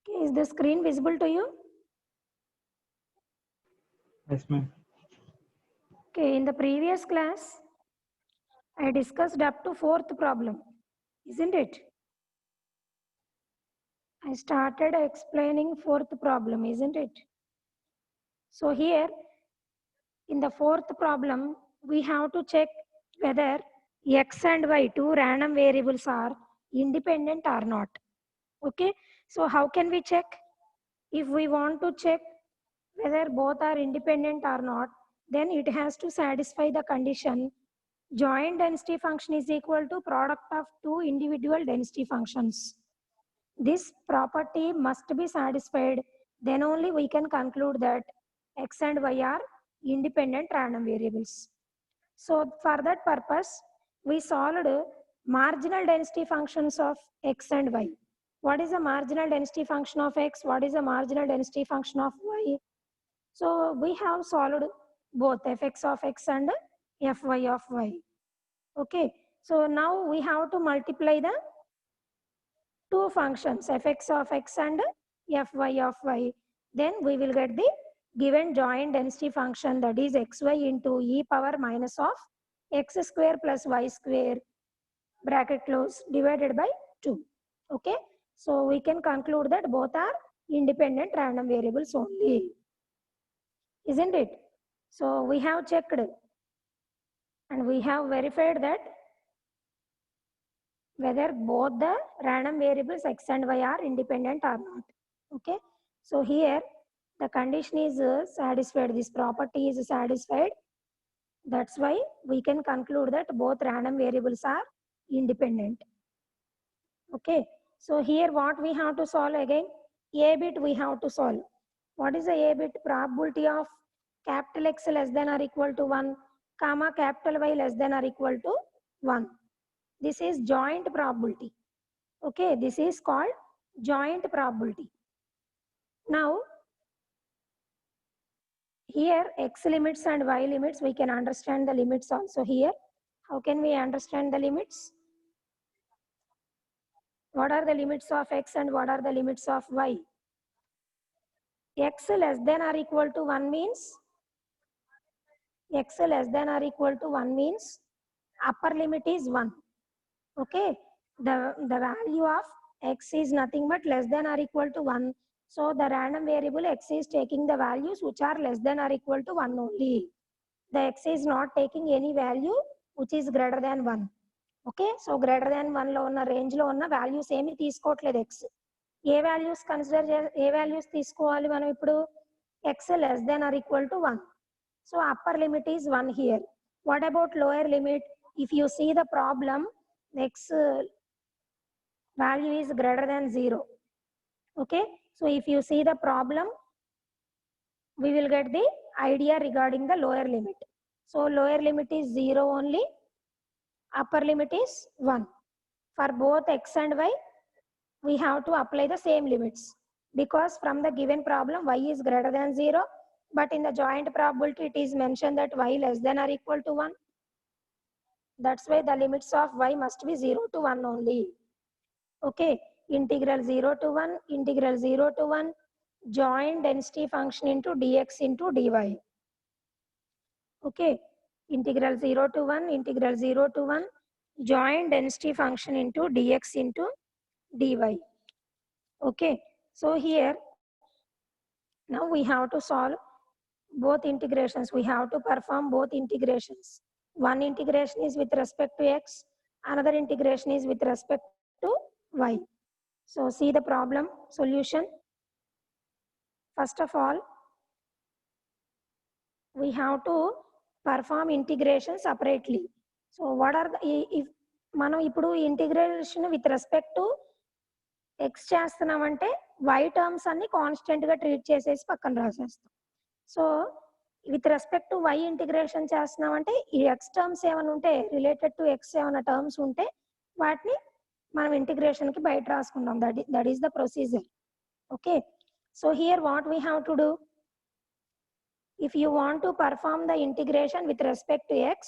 Okay, is the screen visible to you? Yes, ma'am. Okay, in the previous class, I discussed up to fourth problem, isn't it? I started explaining fourth problem, isn't it? So here, in the fourth problem, we have to check whether x and y, two random variables, are independent or not. Okay, so how can we check? If we want to check whether both are independent or not, then it has to satisfy the condition joint density function is equal to product of two individual density functions. This property must be satisfied, then only we can conclude that x and y are independent random variables. So for that purpose, we solved marginal density functions of x and y. What is the marginal density function of x? What is the marginal density function of y? So we have solved both fx of x and fy of y. Okay, so now we have to multiply the two functions fx of x and fy of y. Then we will get the given joint density function, that is xy into e power minus of x square plus y square bracket close divided by 2. Okay, so we can conclude that both are independent random variables only, isn't it? So we have checked and we have verified that whether both the random variables x and y are independent or not. Okay, so here the condition is satisfied, this property is satisfied. That's why we can conclude that both random variables are independent. Okay, so here what we have to solve again, a bit we have to solve. What is the a bit? Probability of capital X less than or equal to 1 comma capital Y less than or equal to 1. This is joint probability. Okay, this is called joint probability. Now here x limits and y limits, we can understand the limits also here. How can we understand the limits? What are the limits of x and what are the limits of y? X less than or equal to 1 means x less than or equal to 1 means upper limit is 1. Okay, the value of x is nothing but less than or equal to 1. So the random variable x is taking the values which are less than or equal to 1 only. The x is not taking any value which is greater than 1. Okay, so greater than 1 లో ఉన్న range లో ఉన్న values ఏమి తీసుకోవట్లేదు x. ఏ values consider ఏ values తీసుకోవాలి మనం ఇప్పుడు? x less than or equal to 1. So upper limit is 1 here. What about lower limit? If you see the problem, x value is greater than 0. Okay, so if you see the problem, we will get the idea regarding the lower limit. So lower limit is 0 only, upper limit is 1. For both x and y, we have to apply the same limits, because from the given problem y is greater than 0, but in the joint probability it is mentioned that y less than or equal to 1. That's why the limits of y must be 0 to 1 only. Okay, integral 0 to 1, integral 0 to 1, joint density function into dx into dy. Okay, integral 0 to 1, integral 0 to 1, joint density function into dx into dy. Okay, so here now we have to solve both integrations. We have to perform both integrations. One integration is with respect to x, another integration is with respect to y. So see the problem solution. First of all, we have to perform integration separately. So what are the, if మనం ఇప్పుడు integration with respect to x చేస్తున్నామంటే y terms అన్ని constant గా treat చేసేసి పక్కన రాసేస్తాం. So with respect to y integration చేస్తున్నామంటే ఈ ఎక్స్ టర్మ్స్ ఏమైనా ఉంటే రిలేటెడ్ టు ఎక్స్ ఏమైనా టర్మ్స్ ఉంటే వాటిని మనం ఇంటిగ్రేషన్ కి బయట రాసుకుంటాం. That is the procedure. Okay, so here what we have to do? If you want to perform the integration with respect to x,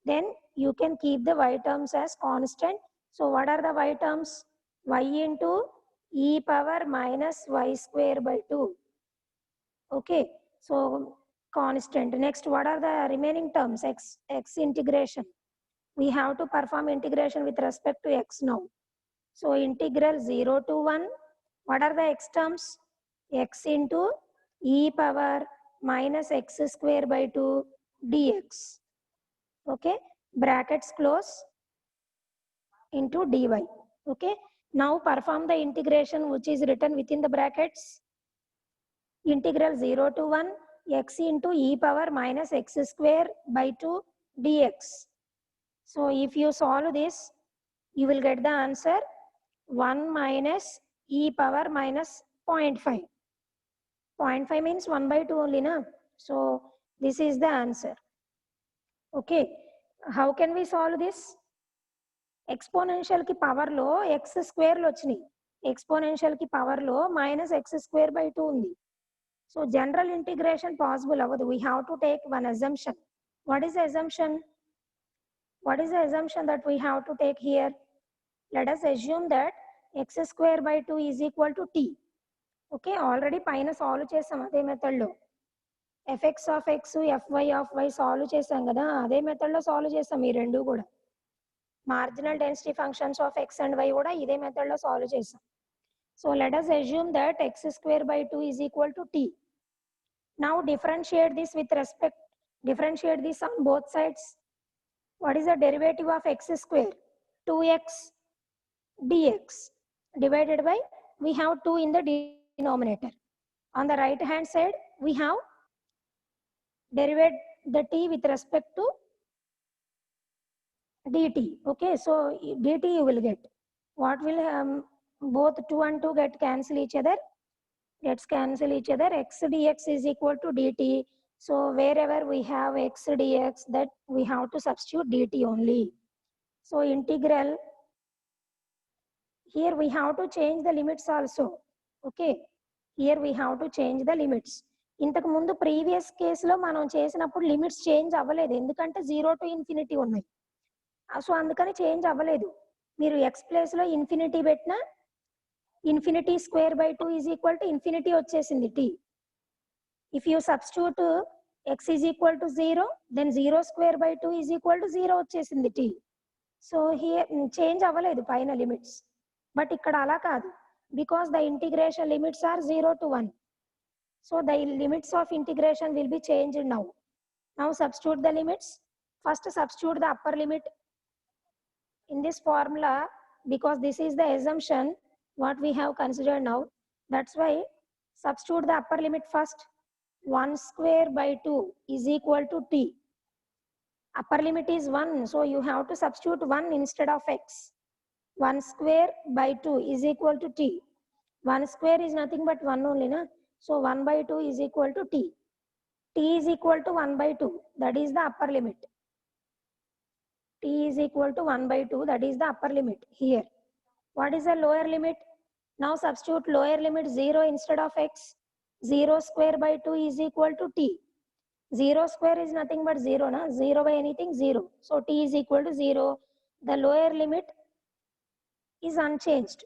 then you can keep the y terms as constant. So what are the y terms? Y into e power minus y square by 2. Okay, so constant. Next, what are the remaining terms? X integration. We have to perform integration with respect to x now. So integral 0 to 1. What are the x terms? X into e power minus x square by 2 dx. Okay, brackets close into dy. Okay, now perform the integration which is written within the brackets. Integral 0 to 1 x into e power minus x square by 2 dx. So if you solve this, you will get the answer 1 minus e power minus 0.5. 0.5 means 1 by 2 only, na? So this is the answer. Okay, how can we solve this? Exponential ki power lo x square lo vachini. Exponential ki power lo minus x square by 2 undi. So general integration possible avadu. We have to take one assumption. What is the assumption? What is the assumption that we have to take here? Let us assume that x square by 2 is equal to t. Okay, already paina solve chesam ade method lo. fx of x, fy of y solve chesam kada, ade method lo solve chesam ee rendu kuda. Marginal density functions of x and y kuda ide method lo solve chesam. So let us assume that x square by 2 is equal to t. Now differentiate this with respect, differentiate this on both sides. What is the derivative of x square? 2x dx divided by, we have 2 in the denominator. On the right hand side, we have derivate the t with respect to dt. Okay, so dt you will get. What will both 2 and 2 get cancel each other? Let's cancel each other. X dx is equal to dt. So wherever we have x dx, that we have to substitute dt only. So integral, here we have to change the limits also. Okay, here we have to change the limits. ఇంతకు ముందు previous కేసులో మనం చేసినప్పుడు limits change అవ్వలేదు, ఎందుకంటే 0 to infinity ఉన్నాయి. So అందుకని change అవ్వలేదు. మీరు ఎక్స్ ప్లేస్లో ఇన్ఫినిటీ పెట్టినా infinity square by 2 is equal to infinity వచ్చేసింది టీ. If you substitute x is equal to 0, then 0 square by 2 is equal to 0 వచ్చేసింది టీ. సో హియర్ చేంజ్ అవ్వలేదు పైన లిమిట్స్, బట్ ఇక్కడ అలా కాదు, because the integration limits are 0 to 1. So the limits of integration will be changed now. Now substitute the limits. First substitute the upper limit in this formula, because this is the assumption what we have considered now. That's why substitute the upper limit first. 1 square by 2 is equal to t. Upper limit is 1, so you have to substitute 1 instead of x. 1 square by 2 is equal to t. 1 square is nothing but 1 only, na? So 1 by 2 is equal to t. T is equal to 1 by 2. That is the upper limit. T is equal to 1 by 2. That is the upper limit here. What is the lower limit? Now substitute lower limit 0 instead of x. 0 square by 2 is equal to t. 0 square is nothing but 0, na? 0 by anything 0. So t is equal to 0. The lower limit is unchanged.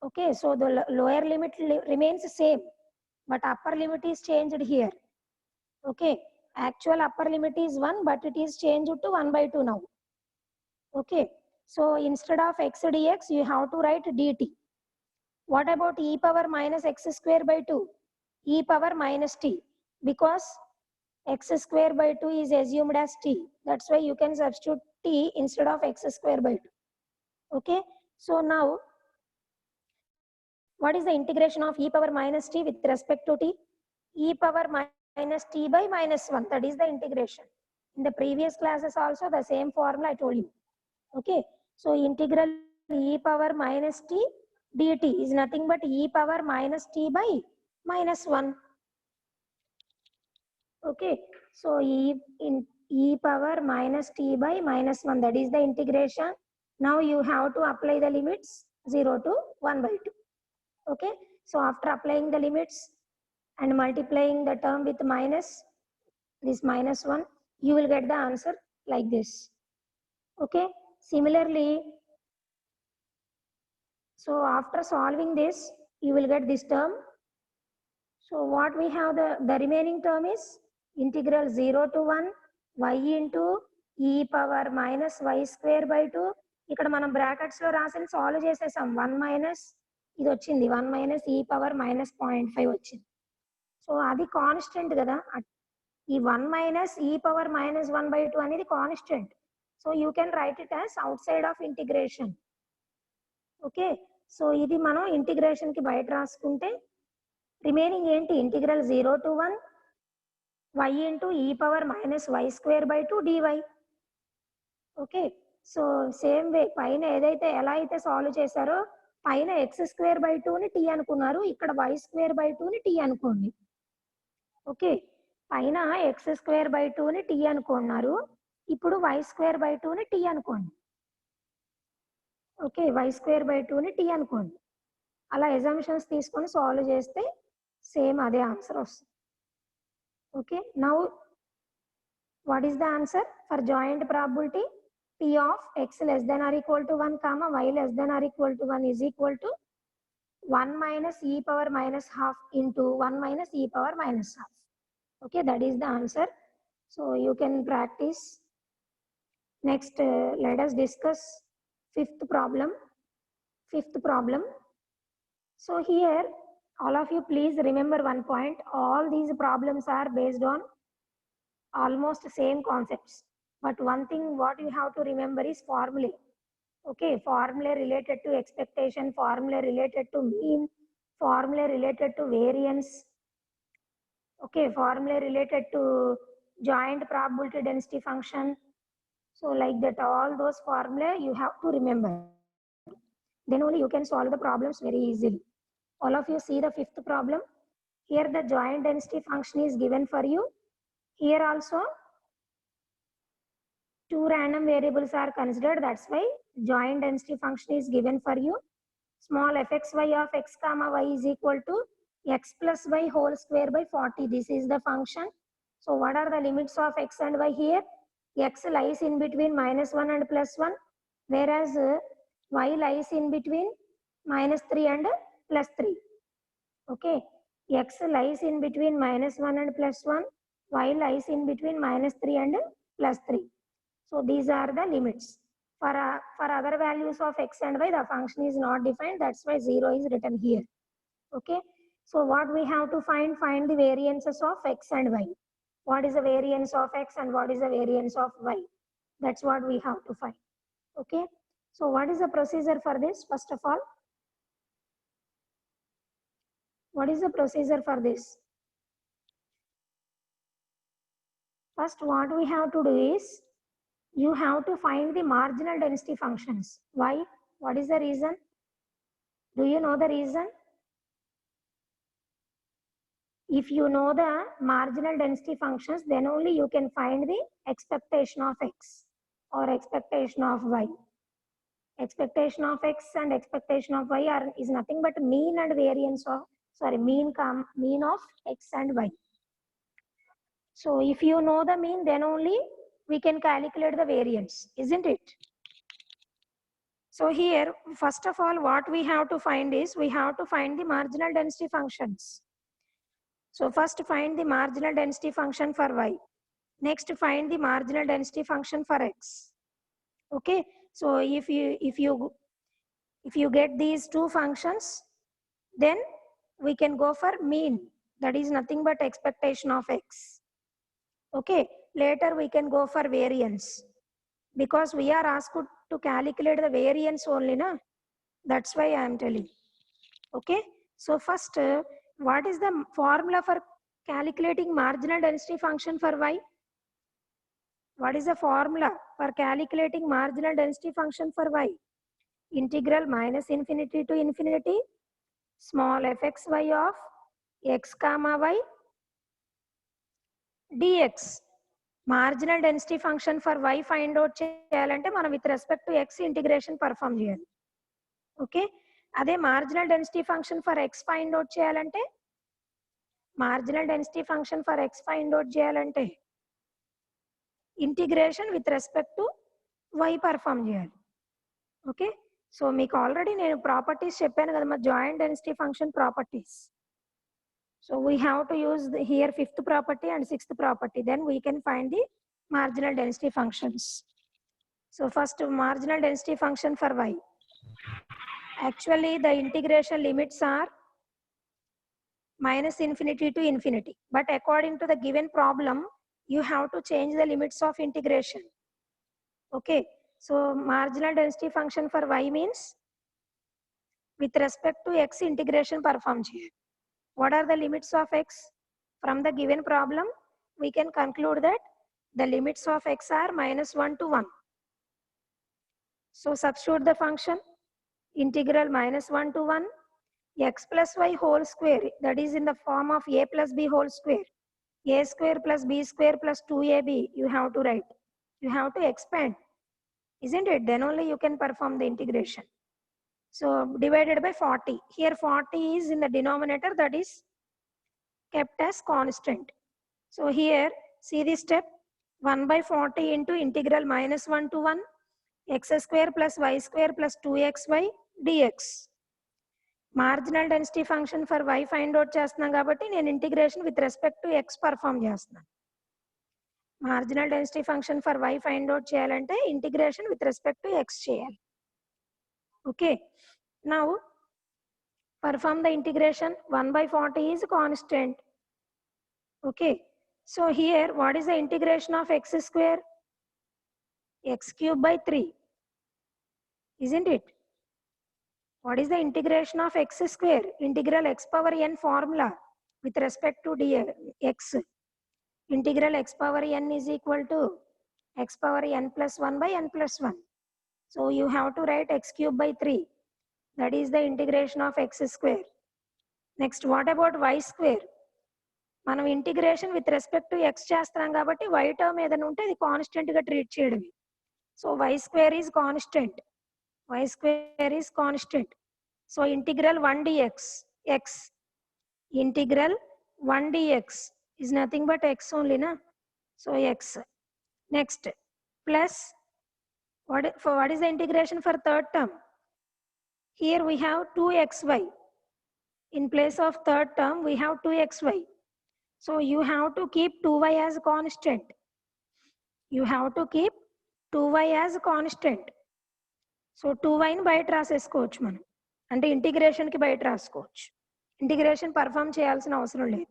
Okay, so the lower limit remains same, but upper limit is changed here. Okay, actual upper limit is 1, but it is changed to 1 by 2 now. Okay, so instead of x dx, you have to write dt. What about e power minus x square by 2? E power minus t, because x square by 2 is assumed as t. That's why you can substitute t instead of x square by 2. Okay, so now what is the integration of e power minus t with respect to t? E power minus t by minus 1, that is the integration. In the previous classes also the same formula I told you. Okay, so integral e power minus t dt is nothing but e power minus t by minus 1. Okay, so e power minus t by minus 1, that is the integration. Now you have to apply the limits 0 to 1 by 2. Okay, so after applying the limits and multiplying the term with minus, this minus 1, you will get the answer like this. Okay, similarly, so after solving this, you will get this term. So what we have, the remaining term is integral 0 to 1 y into e power minus y square by 2. ఇక్కడ మనం brackets లో రాసిన solve చేసేసాం. 1 minus ఇది వచ్చింది, 1 minus e power minus 0.5 వచ్చింది. So అది constant కదా, ఈ 1 మైనస్ ఈ పవర్ మైనస్ 1/2 అనేది constant. So you can write it as outside of integration. Okay, so ఇది మనం ఇంటిగ్రేషన్ కి బయట రాసుకుంటే రిమైనింగ్ ఏంటి, ఇంటిగ్రల్ 0 to 1 y ఇంటూ ఈ power minus y square by 2 dy. Okay, so same way పైన ఏదైతే ఎలా అయితే సాల్వ్ చేశారో పైన ఎక్స్ స్క్వేర్ బై 2ని టీ అనుకున్నారు, ఇక్కడ వై స్క్వేర్ బై 2ని టీ అనుకోండి. ఓకే, పైన ఎక్స్ స్క్వేర్ బై 2ని టీ అనుకున్నారు, ఇప్పుడు వై స్క్వేర్ బై 2ని టీ అనుకోండి. ఓకే, వై స్క్వేర్ బై 2ని టీ అనుకోండి. అలా ఎజంప్షన్స్ తీసుకొని సాల్వ్ చేస్తే సేమ్ అదే ఆన్సర్ వస్తుంది. Okay, now what is the answer for joint probability? P of x less than or equal to 1 comma y less than or equal to 1 is equal to 1 minus e power minus half into 1 minus e power minus half. Okay, that is the answer. So you can practice. Next, let us discuss fifth problem. So here, all of you please remember one point. All these problems are based on almost same concepts. But one thing what you have to remember is formulae. Okay, formulae related to expectation, formulae related to mean, formulae related to variance. Okay, formulae related to joint probability density function. So like that, all those formulae you have to remember. Then only you can solve the problems very easily. All of you see the fifth problem. Here the joint density function is given for you. Here also 2 random variables are considered. That's why joint density function is given for you. Small fxy of x comma y is equal to x plus y whole square by 40. This is the function. So what are the limits of x and y here? X lies in between -1 and +1, whereas y lies in between -3 and +3. Okay, x lies in between -1 and +1, y lies in between -3 and +3. So these are the limits. For other values of x and y, the function is not defined. That's why 0 is written here. Okay. So what we have to find the variances of x and y. What is the variance of x and what is the variance of y? That's what we have to find. Okay. So what is the procedure for this? First of all, what is the procedure for this? First, what we have to do is, you have to find the marginal density functions. Why? What is the reason? Do you know the reason? If you know the marginal density functions, then only you can find the expectation of x or expectation of y. Expectation of x and expectation of y is nothing but mean and variance of, mean of x and y. So if you know the mean, then only we can calculate the variance, isn't it? So here, first of all, what we have to find is, we have to find the marginal density functions. So first find the marginal density function for y. Next find the marginal density function for x. Okay. So if you get these two functions, then we can go for mean. That is nothing but expectation of x. Okay. Later we can go for variance, because we are asked to calculate the variance only, na? That's why I am telling. Okay. So first, what is the formula for calculating marginal density function for y? What is the formula for calculating marginal density function for y? Integral -∞ to infinity small fxy of x comma y dx. Marginal density function for y find out cheyalante manam with respect to x integration perform cheyali. Okay. Ade marginal density function for x find out cheyalante, marginal density function for x find out cheyalante integration with respect to y perform cheyali. Okay. So మీకు already నేను properties చెప్పాను కదా, మా joint density function properties. So we have to use here fifth property and sixth property. Then we can find the marginal density functions. So first, marginal density function for y. Actually, the integration limits are minus infinity to infinity. But according to the given problem, you have to change the limits of integration. Okay. So marginal density function for y means with respect to x integration performed here. What are the limits of x? From the given problem, we can conclude that the limits of x are -1 to 1. So substitute the function integral -1 to 1 x plus y whole square, that is in the form of a plus b whole square. A square plus b square plus 2ab you have to write. You have to expand, isn't it? Then only you can perform the integration. So divided by 40. Here 40 is in the denominator, that is kept as constant. So here, see this step, 1 by 40 into integral -1 to 1, x square plus y square plus 2xy dx. Marginal density function for y find out చేస్తున్నాం కాబట్టి నేను integration with respect to x perform చేస్తున్నాను. Marginal density function for y find out చేయాలంటే integration with respect to x చేయాలి. Okay, now perform the integration. 1 by 40 is constant. Okay, so here what is the integration of x square? X cube by 3, isn't it? What is the integration of x square? Integral x power n formula with respect to dx. Integral x power n is equal to x power n plus 1 by n plus 1. So you have to write x cube by 3. That is the integration of x square. Next, what about y square? మనం integration with respect to X చేస్తున్నాం కాబట్టి y term ఏదైనా ఉంటే అది constant గా treat చేయడమే. So y square is constant. Y square is constant. So integral 1 dx, x. Integral 1 dx is nothing but x only, na? So x. Next, plus, what is the integration for third term? Here we have 2xy. In place of third term, we have 2xy. So you have to keep 2y as constant. You have to keep 2y as constant. So 2yని బయట రాసేసుకోవచ్చు మనం, అంటే ఇంటిగ్రేషన్కి బయట రాసుకోవచ్చు. Integration perform చేయాల్సిన అవసరం లేదు.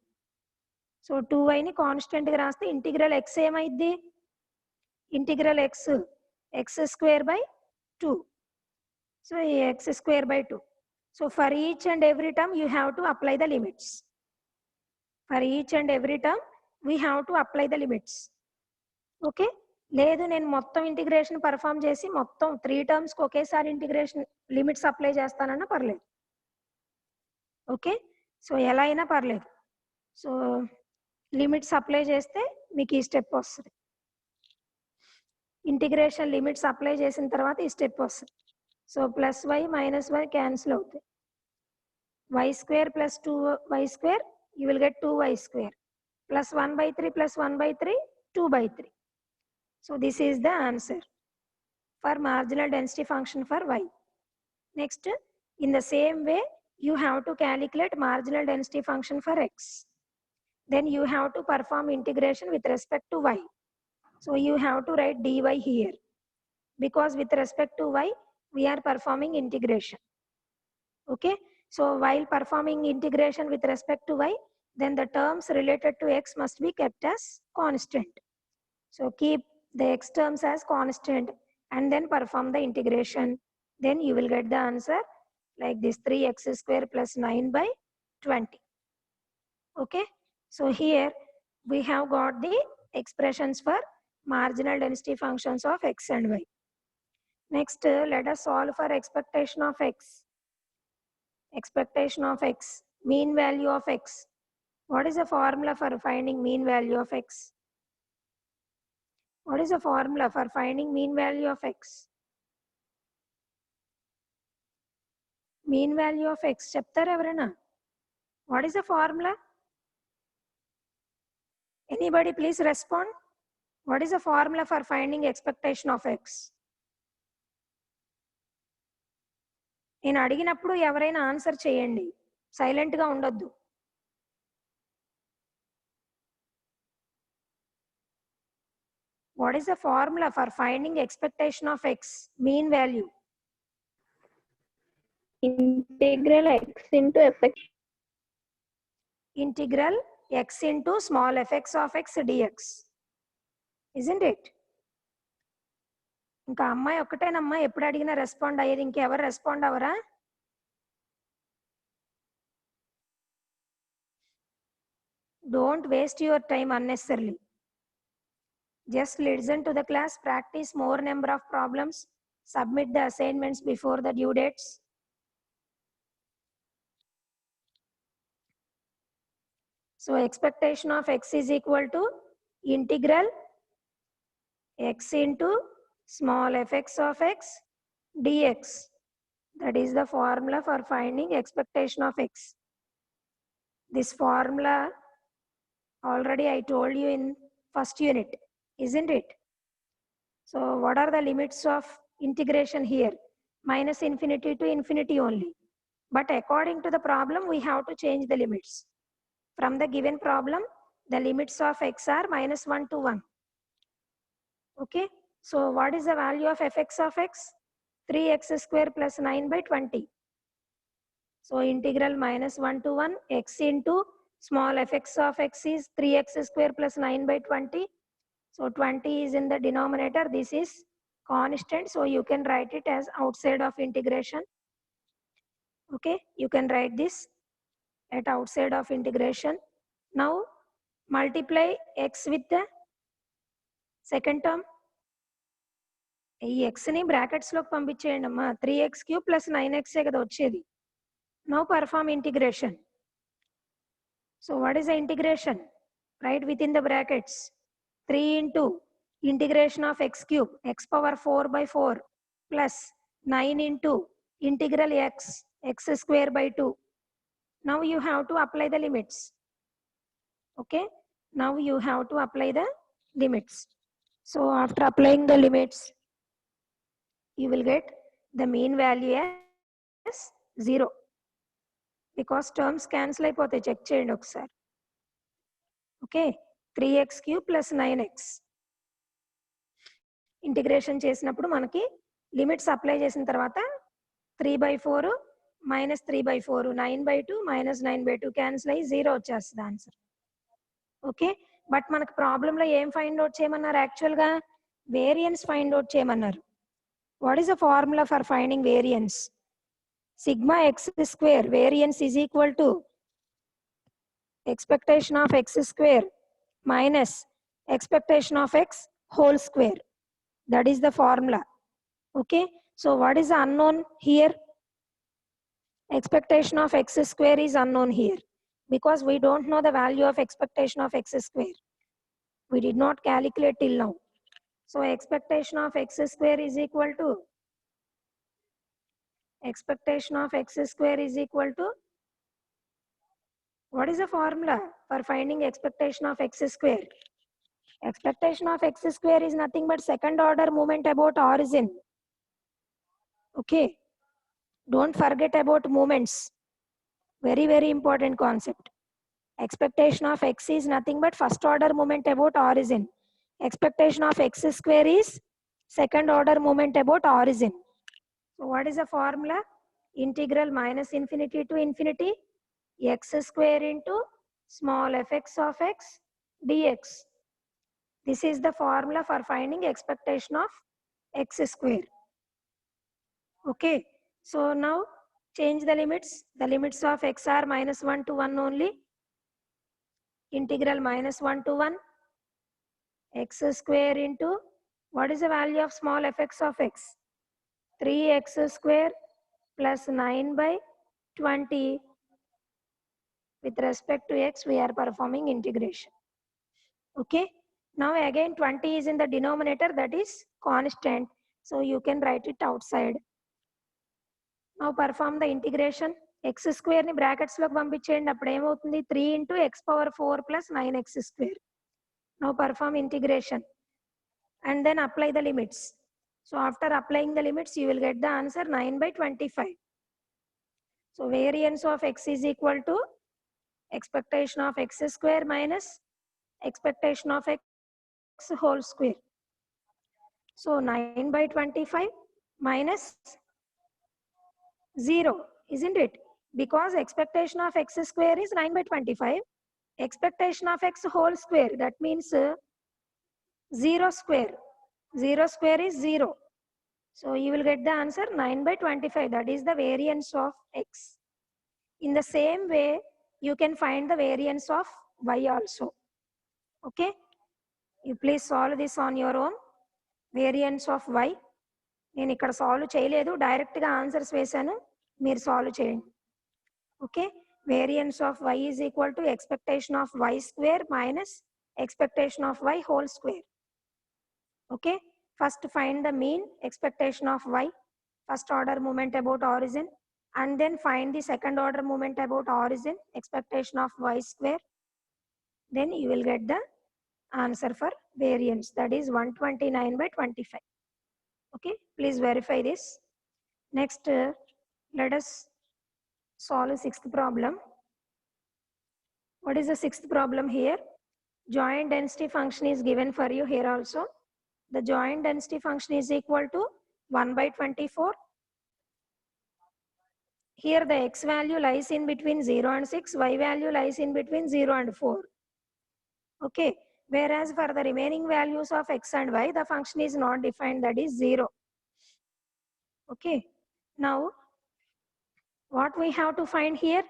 సో 2yని కాన్స్టెంట్గా రాస్తే ఇంటిగ్రల్ x ఏమైద్ది? Integral x square by 2. So ఈ x square by 2. So for each and every term you have to apply the limits. For each and every term we have to apply the limits. Okay, లేదు నేను మొత్తం integration perform చేసి మొత్తం 3 టర్మ్స్కి ఒకేసారి integration limits apply చేస్తానన్నా పర్లేదు. Okay, so ఎలా అయినా పర్లేదు. సో లిమిట్స్ అప్లై చేస్తే మీకు ఈ స్టెప్ వస్తుంది. ఇంటిగ్రేషన్ లిమిట్స్ అప్లై చేసిన తర్వాత ఈ స్టెప్ వస్తుంది. So plus y minus y cancel అవుతాయి. Y square plus 2y square you will get 2y square plus 1/3 plus 1/3 2/3. So this is the answer for marginal density function for y. Next, in the same way, you have to calculate marginal density function for x. Then you have to perform integration with respect to y. So you have to write dy here, because with respect to y, we are performing integration. Okay, so while performing integration with respect to y, then the terms related to x must be kept as constant. So keep the x terms as constant and then perform the integration. Then you will get the answer like this, 3x square plus 9/20. Okay, so here we have got the expressions for marginal density functions of x and y. Next, let us solve for expectation of x. Expectation of x, mean value of x. What is the formula for finding mean value of x? What is the formula for finding mean value of x? Mean value of x. Chaptara evarana? What is the formula? Anybody please respond. What is the formula for finding expectation of x? నేను అడిగినప్పుడు ఎవరైనా answer చేయండి, సైలెంట్గా ఉండొద్దు. What is the formula for finding expectation of x, mean value? Integral x into fx. Integral x into small fx of x dx. Isn't it? ఇంకా అమ్మాయి ఒక్కటేనమ్మా ఎప్పుడు అడిగినా రెస్పాండ్ అయ్యేది, ఇంకెవరు రెస్పాండ్ అవరా? Don't waste your time unnecessarily. Just listen to the class, practice more number of problems, submit the assignments before the due dates. So expectation of x is equal to integral x into small fx of x dx. That is the formula for finding expectation of x. This formula already I told you in first unit, isn't it? So what are the limits of integration here? Minus infinity to infinity only. But according to the problem, we have to change the limits. From the given problem, the limits of x are minus 1 to 1. Okay. So what is the value of fx of x? 3x square plus 9 by 20. So integral minus 1 to 1 x into small fx of x is 3x square plus 9 by 20. So 20 is in the denominator. This is constant. So you can write it as outside of integration. Okay. You can write this at outside of integration. Now multiply x with the second term. ఈ ఎక్స్ని బ్రాకెట్స్లోకి పంపించేయండి అమ్మా. 3x³ plus 9x కదా వచ్చేది. Now perform integration. So what is the integration? Right within the brackets. 3 into integration of x³ x power 4 by 4 plus 9 into integral x square by 2. Now you have to apply the limits. Okay. Now you have to apply the limits. So after applying the limits, you will get the mean value as 0. Because terms cancel అయిపోతాయి, check చేయండి ఒకసారి. Okay. 3x³ plus 9x integration చేసినప్పుడు మనకి limits apply చేసిన తర్వాత 3/4 minus 3/4 9/2 minus 9/2 cancel అయ్యి 0 వచ్చేస్తుంది answer. Okay. But మనకు ప్రాబ్లంలో ఏం ఫైండ్ అవుట్ చేయమన్నారు? యాక్చువల్గా వేరియన్స్ ఫైండ్ అవుట్ చేయమన్నారు. What is the formula for finding variance? Sigma x square variance is equal to expectation of x square minus expectation of x whole square. That is the formula. Okay. So what is the unknown here? Expectation of x square is unknown here because we don't know the value of expectation of x square. We did not calculate till now. So expectation of x square is equal to expectation of x square is equal to, what is the formula for finding expectation of x square? Expectation of x square is nothing but second order movement about origin. Okay. Don't forget about movements. Very, very important concept. Expectation of x is nothing but first order movement about origin. Expectation of x square is second order movement about origin. So what is the formula? Integral minus infinity to infinity x square into small fx of x dx. This is the formula for finding expectation of x square. Okay. So now change the limits. The limits of x are minus 1 to 1 only. Integral minus 1 to 1 x square into, what is the value of small fx of x? 3x square plus 9 by 20. With respect to x, we are performing integration. Okay. Now again 20 is in the denominator, that is constant. So you can write it outside. Now perform the integration. X square ni brackets loki పంపించేయండి. అప్పుడు ఏమవుతుంది? 3 into x power 4 plus 9x square. Now perform integration and then apply the limits. So after applying the limits, you will get the answer 9/25. So variance of x is equal to expectation of x square minus expectation of x whole square. So 9 by 25 minus 0, isn't it? Because expectation of x square is 9 by 25. Expectation of x whole square, that means 0 square. 0 square is 0. So you will get the answer 9 by 25. That is the variance of x. In the same way, you can find the variance of y also. Okay? You please solve this on your own. Variance of y. నేను ఇక్కడ solve చేయలేదు, డైరెక్ట్గా answers వేసాను, మీరు solve చేయండి. Okay, variance of y is equal to expectation of y square minus expectation of y whole square. Okay, first find the mean expectation of y, first order movement about origin, and then find the second order movement about origin, expectation of y square. Then you will get the answer for variance, that is 129 by 25. Okay, please verify this. Next, let us solve the sixth problem. What is the sixth problem here? Joint density function is given for you here also. The joint density function is equal to 1 by 24. Here the x value lies in between 0 and 6, y value lies in between 0 and 4. Okay, whereas for the remaining values of x and y, the function is not defined, that is 0. Okay, now what we have to find here?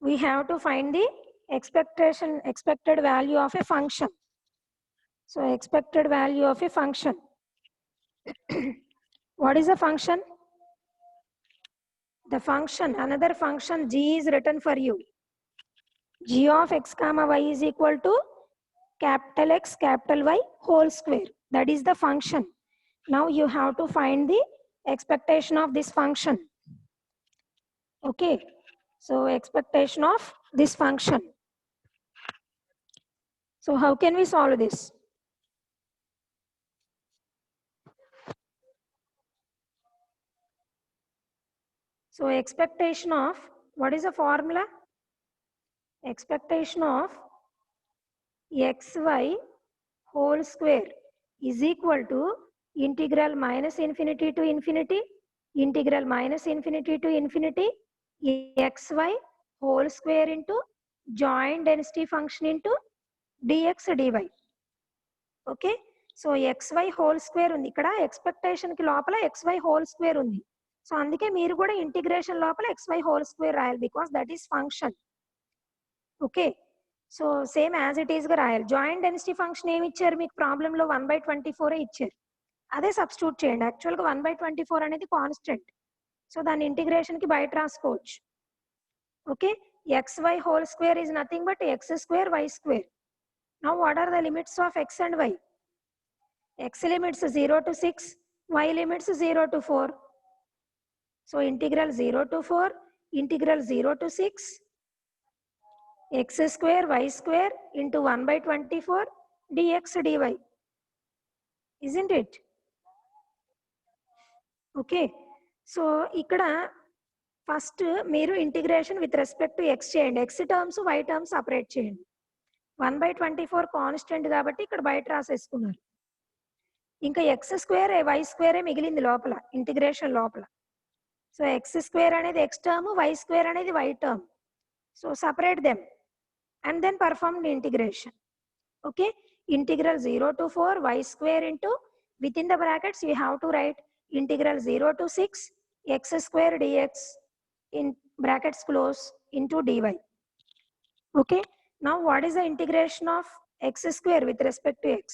We have to find the expected value of a function. So expected value of a function. What is a function? The function, another function g is written for you. G of x comma y is equal to capital X capital Y whole square. That is the function. Now you have to find the expectation of this function. Okay, so expectation of this function. So how can we solve this? So expectation of, what is the formula? Expectation of xy whole square is equal to integral minus infinity to infinity, integral minus infinity to infinity, xy whole square into joint density function into dx dy. Okay, so xy whole square undi ikkada, expectation ki lopala xy whole square undi. So అందుకే మీరు కూడా integration లోపల xy whole square రాయాలి, because that is function. Okay, so same as it is గా రాయాలి. Joint density function ఏమి ఇచ్చారు మీకు ప్రాబ్లంలో? 1 by 24 ఇచ్చారు, అదే సబ్స్టిట్యూట్ చేయండి. యాక్చువల్గా 1 by 24 అనేది కాన్స్టెంట్, సో దాని ఇంటిగ్రేషన్ కి బయట రాసుకోవచ్చు. Okay, xy whole square is nothing but x square y square. Now what are the limits of x and y? X limits 0 to 6, y limits 0 to 4. So integral 0 to 4, integral 0 to 6, x square y square into 1 by 24 dx dy. Isn't it? Okay, so ikkada first మీరు integration with respect to x చేయండి, x terms y terms separate చేయండి. 1 by 24 constant కాబట్టి ఇక్కడ బయట రాసేసుకున్నారు. ఇంకా x square y స్క్వేరే మిగిలింది లోపల integration లోపల. సో x స్క్వేర్ అనేది x టర్మ్, y స్క్వేర్ అనేది y term. So separate them and then perform the integration. Okay, integral 0 to 4 y square into, within the brackets you have to write integral 0 to 6 x square dx in brackets close into dy. Okay, now what is the integration of x square with respect to x?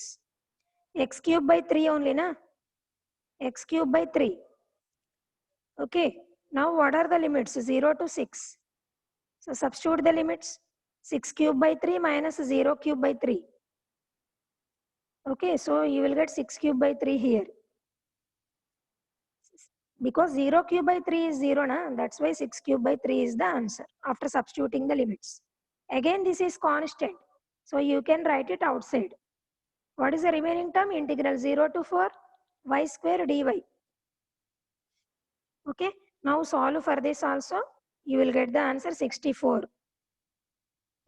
X cube by 3 only na, x cube by 3. Okay, now what are the limits? 0 to 6. So substitute the limits. 6 cube by 3 minus 0 cube by 3. Okay, so you will get 6 cube by 3 here. Because 0 cube by 3 is 0 na, that's why 6 cube by 3 is the answer after substituting the limits. Again this is constant, so you can write it outside. What is the remaining term? Integral 0 to 4 y square dy. Okay, now solve for this also. You will get the answer 64.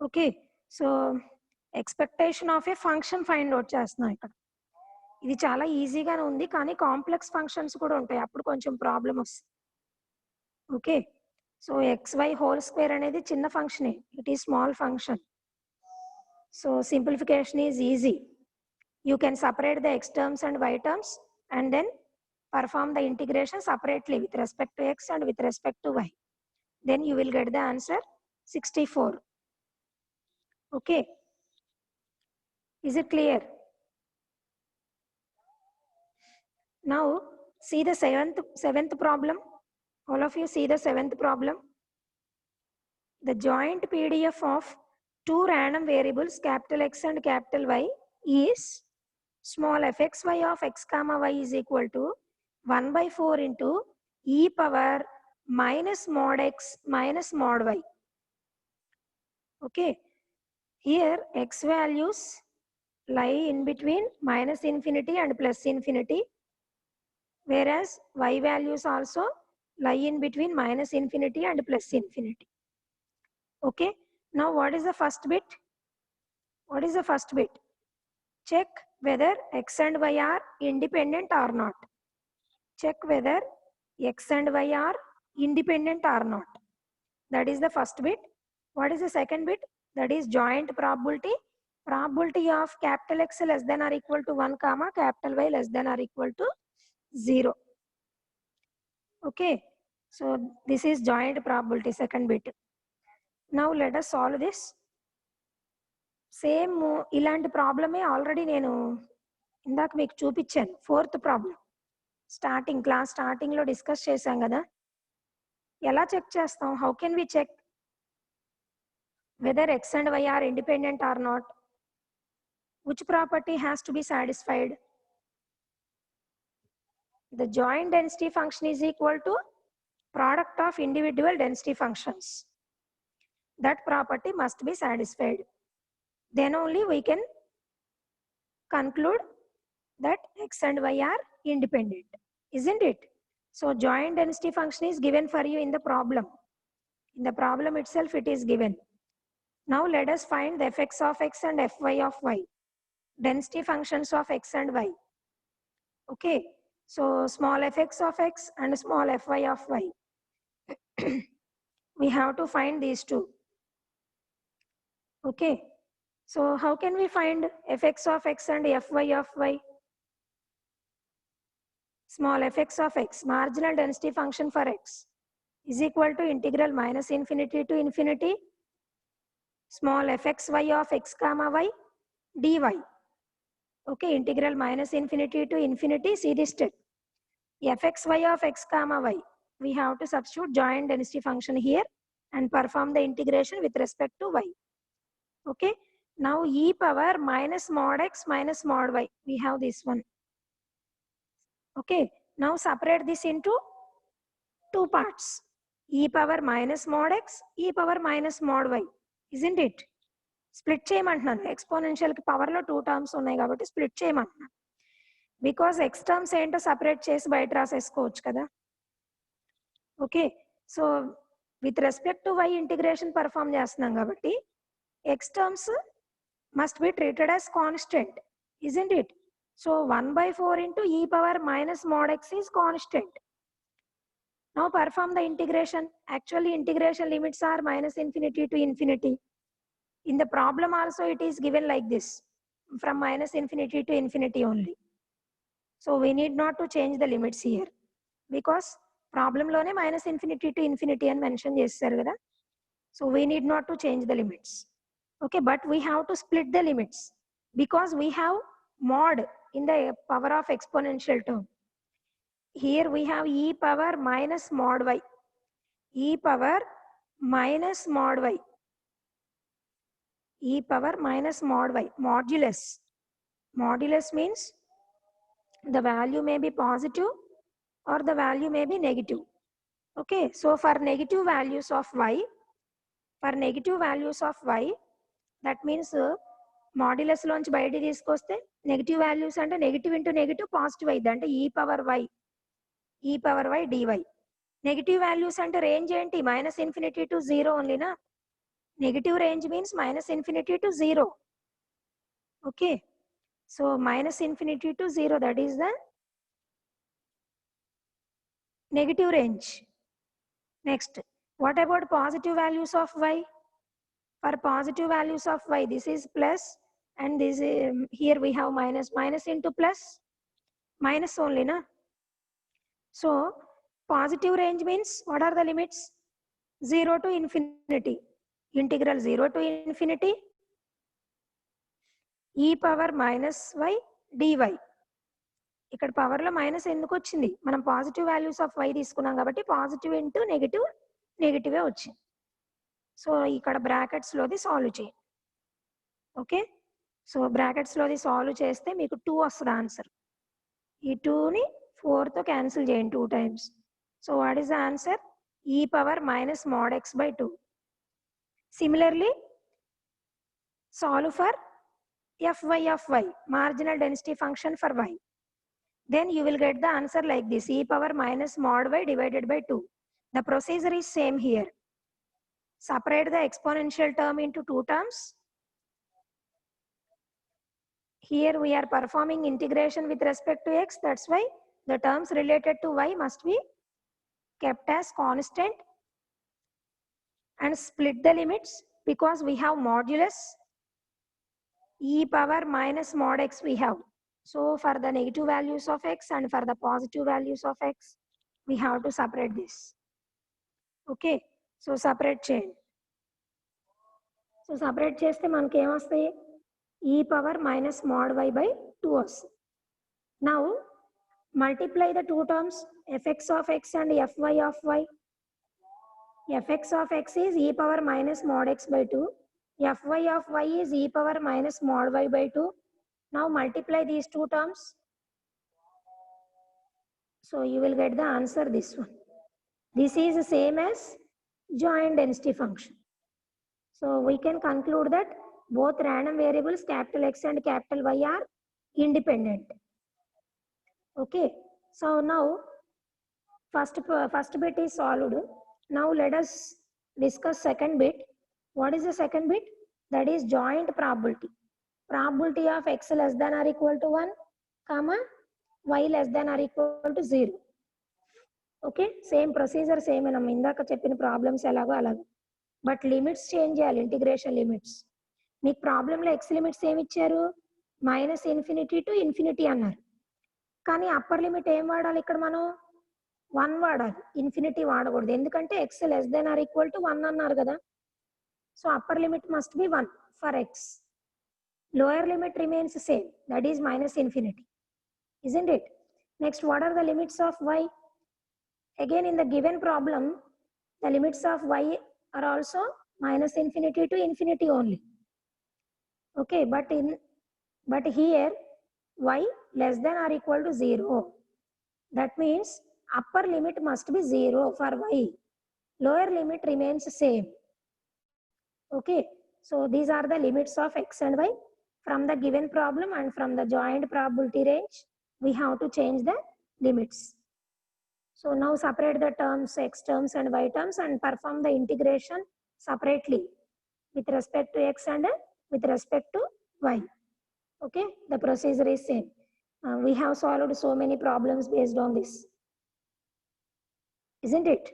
Okay, so expectation of a function find out చేస్తున్నాం ఇక్కడ. ఇది చాలా ఈజీగానే ఉంది కానీ complex functions కూడా ఉంటాయి, అప్పుడు కొంచెం ప్రాబ్లం వస్తుంది. Okay, so xy whole square అనేది చిన్న ఫంక్షనే, it is small function. So simplification is easy. You can separate the x terms and y terms and then perform the integration separately with respect to x and with respect to y. Then you will get the answer 64. Okay, is it clear? Now see the seventh problem. All of you see the seventh problem. The joint PDF of two random variables capital X and capital Y is small fxy of x comma y is equal to 1 by 4 into e power minus mod x minus mod y. Okay, here x values lie in between minus infinity and plus infinity, whereas y values also lie in between minus infinity and plus infinity. Okay, now what is the first bit? What is the first bit? Check whether x and y are independent or not. Check whether x and y are independent or not. That is the first bit. What is the second bit? That is joint probability. Probability of capital X less than or equal to 1 comma capital Y less than or equal to 0. Okay, so this is joint probability, second bit. Now let us solve this. సేమ్ ఇలాంటి ప్రాబ్లమే already నేను ఇందాక మీకు చూపించాను. Fourth problem class స్టార్టింగ్లో discuss చేశాం కదా. ఎలా చెక్ చేస్తాం? How can we check whether x and y are independent or not? Which property has to be satisfied? The joint density function is equal to product of individual density functions. That property must be satisfied. Then only we can conclude that x and y are independent, isn't it? So joint density function is given for you in the problem. In the problem itself it is given. Now let us find the fx of x and fy of y, density functions of x and y. Okay, so small fx of x and small fy of y. We have to find these two. Okay, so how can we find fx of x and fy of y? Small fx of x, marginal density function for x, is equal to integral minus infinity to infinity small fxy of x comma y dy. Okay, integral minus infinity to infinity. See this step. Fxy of x comma y, we have to substitute joint density function here and perform the integration with respect to y. Okay, now e power minus mod x minus mod y, we have this one. Okay, now separate this into two parts. E power minus mod x, e power minus mod y, isn't it? Split చేయమంటున్నాను. Exponential కి power లో 2 terms ఉన్నాయి కాబట్టి split చేయమంటున్నాను. Because x terms ఏంటో separate చేసి బయట రాసేసుకోవచ్చు కదా. Okay, so with respect to y integration perform చేస్తున్నాం కాబట్టి x terms must be treated as constant, isn't it? So 1 by 4 into e power minus mod x is constant. Now perform the integration. Actually integration limits are minus infinity to infinity. In the problem also it is given like this, from minus infinity to infinity only. So we need not to change the limits here because problem lone minus infinity to infinity and mention chesaru kada. So we need not to change the limits. Okay, but we have to split the limits because we have mod in the power of exponential term. Here we have e power minus mod y, e power minus mod y, e power minus mod y, modulus. Modulus means the value may be positive or the value may be negative. Okay, so for negative values of y, that means modulus లోంచి బయట తీసుకొస్తే negative values అంటే negative into negative positive అయింది అంటే e power y d y. Negative values అంటే range ఏంటి? Minus infinity to zero ఓన్లీనా? Negative range means minus infinity to zero. Okay, so minus infinity to zero, that is the negative range. Next, what about positive values of y? For positive values of y, this is plus, and this here we have minus. Minus into plus, minus only, na? So positive range means what are the limits? 0 to infinity. Integral 0 to infinity e power minus y dy. ఇక్కడ పవర్లో minus ఎందుకు వచ్చింది? మనం positive values of y తీసుకున్నాం కాబట్టి positive into negative, నెగిటివే వచ్చింది. So ఇక్కడ బ్రాకెట్స్లోది solve చేయండి. ఓకే, సో బ్రాకెట్స్లోది సాల్వ్ చేస్తే మీకు 2 వస్తుంది ఆన్సర్. ఈ 2ని 4తో క్యాన్సిల్ చేయండి 2 times. So what is the answer? e power minus mod x by 2. Similarly solve for fy of y, marginal density function for y. Then you will get the answer like this: e power minus mod y divided by 2. The procedure is same here. Separate the exponential term into 2 terms. Here we are performing integration with respect to x. That's why the terms related to y must be kept as constant, and split the limits because we have modulus e power minus mod x we have. So for the negative values of x and for the positive values of x, we have to separate this. Okay, so separate chain. So separate cheste manaki em vastayi? e power minus mod y by 2 వస్తుంది. Now multiply the two terms, fx of x and fy of y. fx of x is e power minus mod x by 2. fy of y is e power minus mod y by 2. Now multiply these two terms. So you will get the answer this one. This is the same as joint density function. So we can conclude that both random variables capital X and capital Y are independent. Okay, so now first bit is solved. Now let us discuss second bit. What is the second bit? That is joint probability. Probability of x less than or equal to 1, comma y less than or equal to 0. Okay, same procedure, same మనం ఇందాక చెప్పిన problems ఎలాగో అలాగే, but limits change చేయాలి. Integration limits. మీకు ప్రాబ్లంలో X limits ఏమి ఇచ్చారు? మైనస్ ఇన్ఫినిటీ టు ఇన్ఫినిటీ అన్నారు. కానీ అప్పర్ లిమిట్ ఏం వాడాలి ఇక్కడ? మనం 1 వాడాలి, ఇన్ఫినిటీ వాడకూడదు. ఎందుకంటే x less than or equal to 1 అన్నారు కదా. So upper limit must be 1 for x. Lower limit remains same, that is minus infinity, isn't it? Next, what are the limits of y? Again, in the given problem, the limits of y are also minus infinity to infinity only. Okay, but here y less than or equal to 0. That means upper limit must be 0 for y. Lower limit remains same. Okay, so these are the limits of x and y from the given problem, and from the joint probability range we have to change the limits. So now separate the terms, x terms and y terms, and perform the integration separately with respect to x and with respect to y. Okay, the procedure is same. We have solved so many problems based on this, isn't it?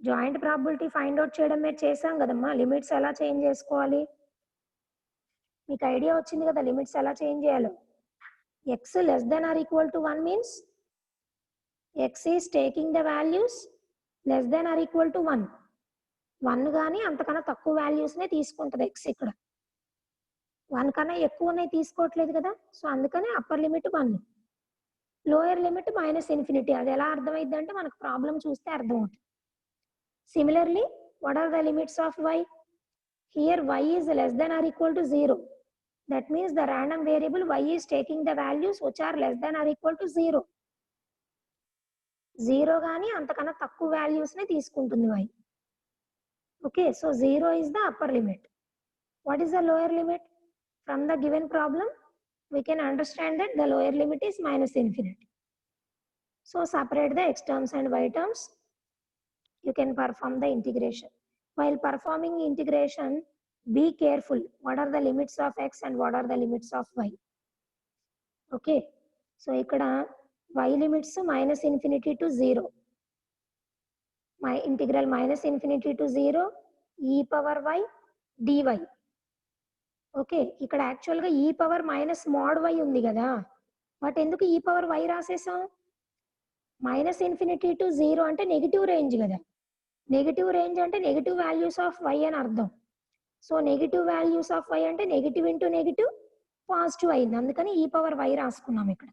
Joint probability find out చేయడం మీరు చేసాం కదమ్మా. Limits ఎలా change చేసుకోవాలి మీకు idea వచ్చింది కదా. Limits ఎలా చేంజ్ చేయాలో. X less than or equal to 1 means x is taking the values less than or equal to 1. 1 కానీ అంతకన్నా తక్కువ వాల్యూస్నే తీసుకుంటుంది ఎక్స్. ఇక్కడ 1 కన్నా ఎక్కువనే తీసుకోవట్లేదు కదా. సో అందుకనే upper limit 1, lower limit minus infinity. అది ఎలా అర్థమైంది అంటే మనకు ప్రాబ్లం చూస్తే అర్థమవుతుంది. Similarly, what are the limits of y? Here y is less than or equal to 0. That means the random variable y is taking the values which are less than or equal to 0. 0 గానీ అంతకన్నా తక్కువ వాల్యూస్నే తీసుకుంటుంది y. Okay, so 0 is the upper limit. What is the lower limit? From the given problem, we can understand that the lower limit is minus infinity. So separate the x terms and y terms. you can perform the integration. While performing integration, be careful. What are the limits of x and what are the limits of y? Okay. So ikkada y limits minus infinity to 0. My integral minus infinity to 0 e power y dy. Okay, ఇక్కడ యాక్చువల్గా ఈ power minus mode why ఉంది కదా, but ఎందుకు e power y రాసేసాం? Minus infinity to 0 అంటే negative range కదా, negative range అంటే నెగిటివ్ వాల్యూస్ ఆఫ్ వై అని అర్థం. So negative values of y అంటే నెగిటివ్ ఇంటూ నెగిటివ్ పాజిటివ్ అయింది, అందుకని ఈ పవర్ వై రాసుకున్నాం ఇక్కడ.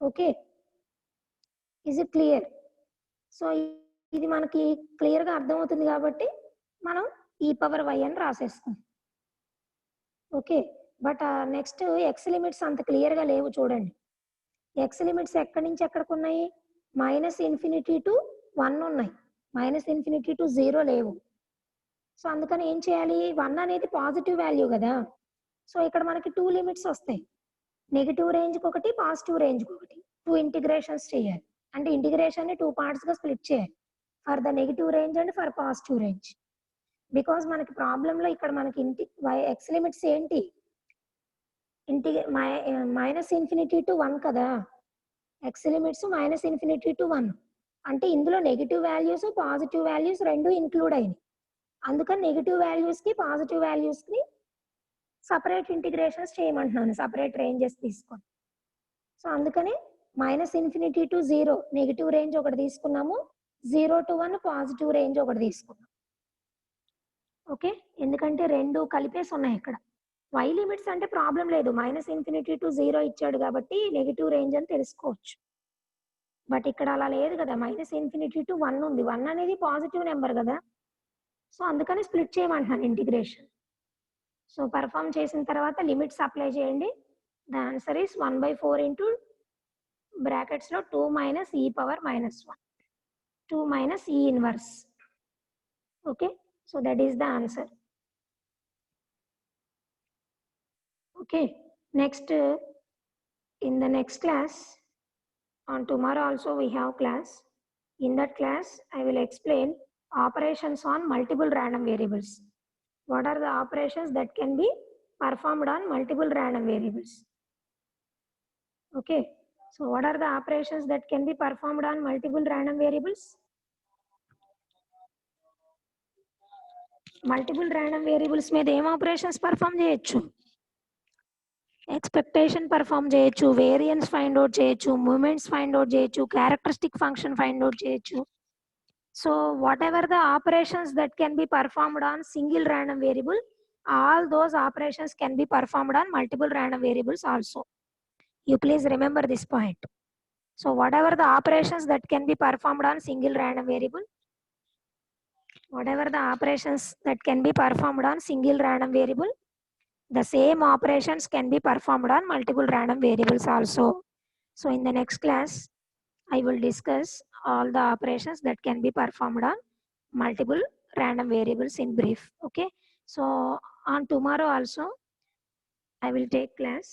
Okay, is it clear? So ఇది మనకి క్లియర్గా అర్థమవుతుంది కాబట్టి మనం ఈ పవర్ వై అని రాసేసుకుంటాం. Okay, but next x limits అంత క్లియర్గా లేవు చూడండి. ఎక్స్ లిమిట్స్ ఎక్కడి నుంచి ఎక్కడికి ఉన్నాయి? మైనస్ ఇన్ఫినిటీ టు 1 ఉన్నాయి, మైనస్ ఇన్ఫినిటీ టు 0 లేవు. సో అందుకని ఏం చేయాలి? 1 అనేది పాజిటివ్ వాల్యూ కదా, సో ఇక్కడ మనకి 2 లిమిట్స్ వస్తాయి, నెగిటివ్ రేంజ్కి ఒకటి పాజిటివ్ రేంజ్కి ఒకటి. 2 ఇంటిగ్రేషన్స్ చేయాలి, అంటే ఇంటిగ్రేషన్ని 2 పార్ట్స్గా స్ప్లిట్ చేయాలి, for the negative range and for positive range. Because మనకి ప్రాబ్లంలో ఇక్కడ మనకి ఎక్స్ లిమిట్స్ ఏంటి? మైనస్ ఇన్ఫినిటీ టు 1 కదా, x limits minus infinity to 1 అంటే ఇందులో నెగిటివ్ వాల్యూస్ పాజిటివ్ వాల్యూస్ రెండు ఇంక్లూడ్ అయినాయి, అందుకని నెగిటివ్ వాల్యూస్కి పాజిటివ్ వాల్యూస్కి సపరేట్ ఇంటిగ్రేషన్స్ చేయమంటున్నాను, సపరేట్ రేంజెస్ తీసుకొని. సో అందుకని minus infinity to 0 negative range ఒకటి తీసుకున్నాము, 0 to 1 పాజిటివ్ రేంజ్ ఒకటి తీసుకున్నాం. ఓకే, ఎందుకంటే రెండు కలిపేసి ఉన్నాయి ఇక్కడ. వై లిమిట్స్ అంటే ప్రాబ్లం లేదు, మైనస్ ఇన్ఫినిటీ టు 0 ఇచ్చాడు కాబట్టి నెగిటివ్ రేంజ్ అని తెలుసుకోవచ్చు. బట్ ఇక్కడ అలా లేదు కదా, మైనస్ ఇన్ఫినిటీ టు 1 ఉంది, 1 అనేది పాజిటివ్ నెంబర్ కదా, సో అందుకని స్ప్లిట్ చేయమంటున్నాను ఇంటిగ్రేషన్. సో పర్ఫామ్ చేసిన తర్వాత లిమిట్స్ అప్లై చేయండి. ద ఆన్సర్ ఈస్ 1/4 ఇంటూ బ్రాకెట్స్లో 2 minus e power minus 1, 2 minus e inverse. Okay, so that is the answer. Okay, next in the next class, on tomorrow also we have class. In that class I will explain operations on multiple random variables. What are the operations that can be performed on multiple random variables? Okay, so what are the operations that can be performed on multiple random variables? Multiple random variables మీద ఏం operations perform చేయొచ్చు? Expectation perform చేయొచ్చు, variance find out చేయొచ్చు, moments find out చేయొచ్చు, characteristic function find out చేయొచ్చు. So what ever the operations that can be performed on single random variable, all those operations can be performed on multiple random variables also. You please remember this point. So what ever the operations that can be performed on single random variable, whatever the operations that can be performed on single random variable, the same operations can be performed on multiple random variables also. So in the next class I will discuss all the operations that can be performed on multiple random variables in brief. Okay, so on tomorrow also I will take class.